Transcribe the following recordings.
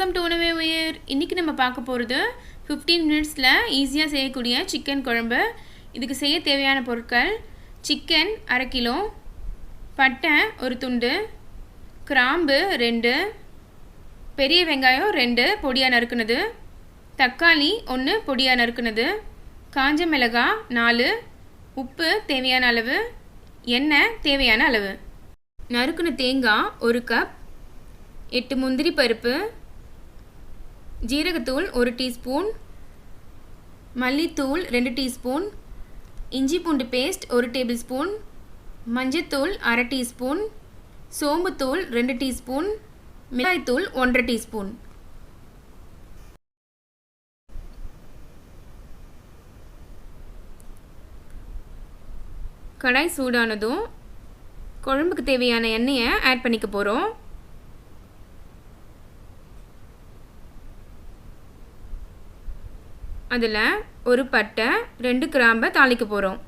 Welcome to உணவே உயிர். இன்றைக்கி நம்ம பார்க்க போகிறது 15 மினிட்ஸில் ஈஸியாக செய்யக்கூடிய சிக்கன் குழம்பு. இதுக்கு செய்ய தேவையான பொருட்கள்: சிக்கன் 1/2 கிலோ, பட்டை ஒரு துண்டு, கிராம்பு 2, பெரிய வெங்காயம் 2 பொடியாக நறுக்குனது, தக்காளி 1 பொடியாக நறுக்குனது, காஞ்ச மிளகாய் 4, உப்பு தேவையான அளவு, எண்ணெய் தேவையான அளவு. நறுக்குன தேங்காய் 1 கப், 8 முந்திரி பருப்பு, ஜீரகத்தூள் 1 டீஸ்பூன், மல்லித்தூள் 2 டீஸ்பூன், இஞ்சி பூண்டு பேஸ்ட் 1 டேபிள் ஸ்பூன், மஞ்சத்தூள் 1/2 டீஸ்பூன், சோம்புத்தூள் 2 டீஸ்பூன், மிளகாய்த்தூள் 1/2 டீஸ்பூன். கடாய் சூடானதும் குழம்புக்கு தேவையான எண்ணெயை ஆட் பண்ணிக்க போகிறோம். அதில் ஒரு பட்டை 2 கிராம்பை தாளிக்க போகிறோம்.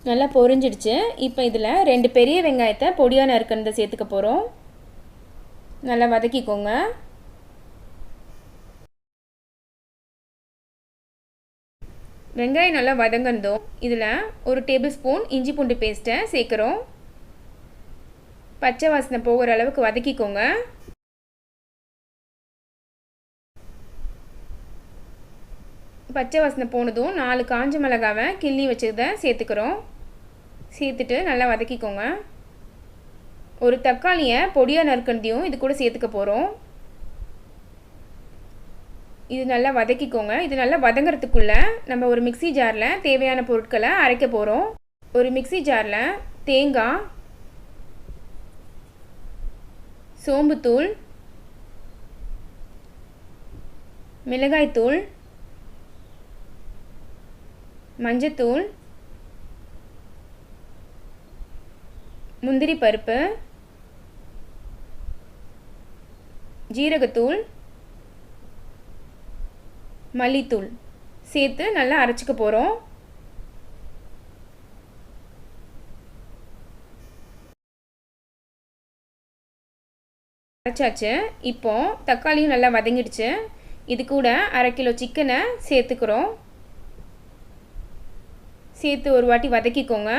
நல்லா பொரிஞ்சிடுச்சு. இப்போ இதில் 2 பெரிய வெங்காயத்தை பொடியாக நறுக்கிறத சேர்த்துக்க போகிறோம். நல்லா வதக்கிக்கோங்க. வெங்காயம் நல்லா வதங்கந்தோம் இதில் 1 டேபிள் ஸ்பூன் இஞ்சி பூண்டு பேஸ்ட்டை சேர்க்குறோம். பச்சை வாசனை போகிற அளவுக்கு வதக்கிக்கோங்க. பச்சை வாசனை போனதும் 4 காஞ்ச மிளகாவை கிள்ளி வச்சதை சேர்த்துக்கிறோம். சேர்த்துட்டு நல்லா வதக்கிக்கோங்க. ஒரு தக்காளியை பொடியாக நறுக்கிறதையும் இது கூட சேர்த்துக்க போகிறோம். இது நல்லா வதக்கிக்கோங்க. இது நல்லா வதங்கிறதுக்குள்ளே நம்ம ஒரு மிக்ஸி ஜாரில் தேவையான பொருட்களை அரைக்க போகிறோம். ஒரு மிக்ஸி ஜாரில் தேங்காய், சோம்புத்தூள், மிளகாய்த்தூள், மஞ்சத்தூள், முந்திரி பருப்பு, ஜீரகத்தூள், மல்லித்தூள் சேர்த்து நல்லா அரைச்சிக்க போகிறோம். அரைச்சாச்சு. இப்போ தக்காளியும் நல்லா வதங்கிடுச்சு. இது கூட 1/2 கிலோ சிக்கனை சேர்த்துக்கிறோம். சேர்த்து ஒரு வாட்டி வதக்கிக்கோங்க.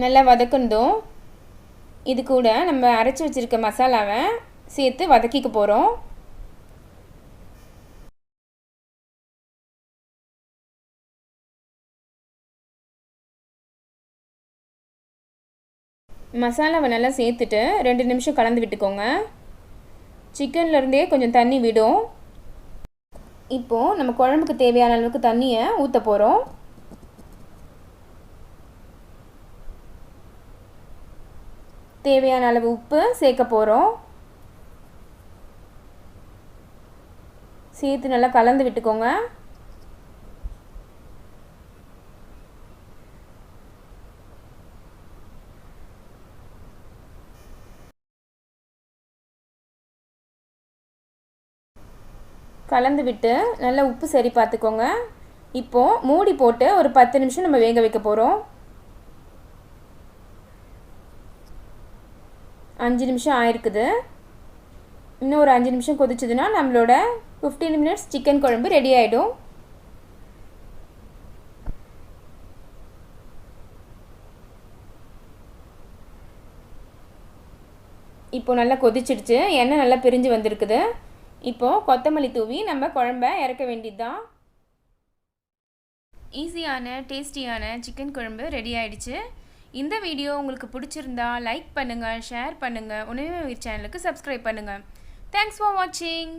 நல்லா வதக்கணும். இது கூட நம்ம அரைச்சி வச்சுருக்க மசாலாவை சேர்த்து வதக்கிக்க போகிறோம். மசாலாவை நல்லா சேர்த்துட்டு 2 நிமிஷம் கலந்து விட்டுக்கோங்க. சிக்கன்லேருந்தே கொஞ்சம் தண்ணி விடும். இப்போது நம்ம குழம்புக்கு தேவையான அளவுக்கு தண்ணியை ஊற்ற போகிறோம். தேவையான அளவு உப்பு சேர்க்க போகிறோம். சேர்த்து நல்லா கலந்து விட்டுக்கோங்க. கலந்து விட்டு நல்லா உப்பு சரி பார்த்துக்கோங்க. இப்போது மூடி போட்டு ஒரு 10 நிமிஷம் நம்ம வேக வைக்க போகிறோம். 5 நிமிஷம் ஆயிருக்குது. இன்னும் ஒரு 5 நிமிஷம் கொதிச்சதுன்னா நம்மளோட 15 மினிட்ஸ் சிக்கன் குழம்பு ரெடி ஆகிடும். இப்போ நல்லா கொதிச்சிடுச்சு. எண்ணெய் நல்லா பிரிஞ்சு வந்திருக்குது. இப்போது கொத்தமல்லி தூவி நம்ம குழம்ப இறக்க வேண்டியது தான். ஈஸியான டேஸ்டியான சிக்கன் குழம்பு ரெடி ஆகிடுச்சு. இந்த வீடியோ உங்களுக்கு பிடிச்சிருந்தா லைக் பண்ணுங்கள், ஷேர் பண்ணுங்கள், உணவே உயிர் சேனலுக்கு சப்ஸ்கிரைப் பண்ணுங்கள். தேங்க்ஸ் ஃபார் வாட்சிங்.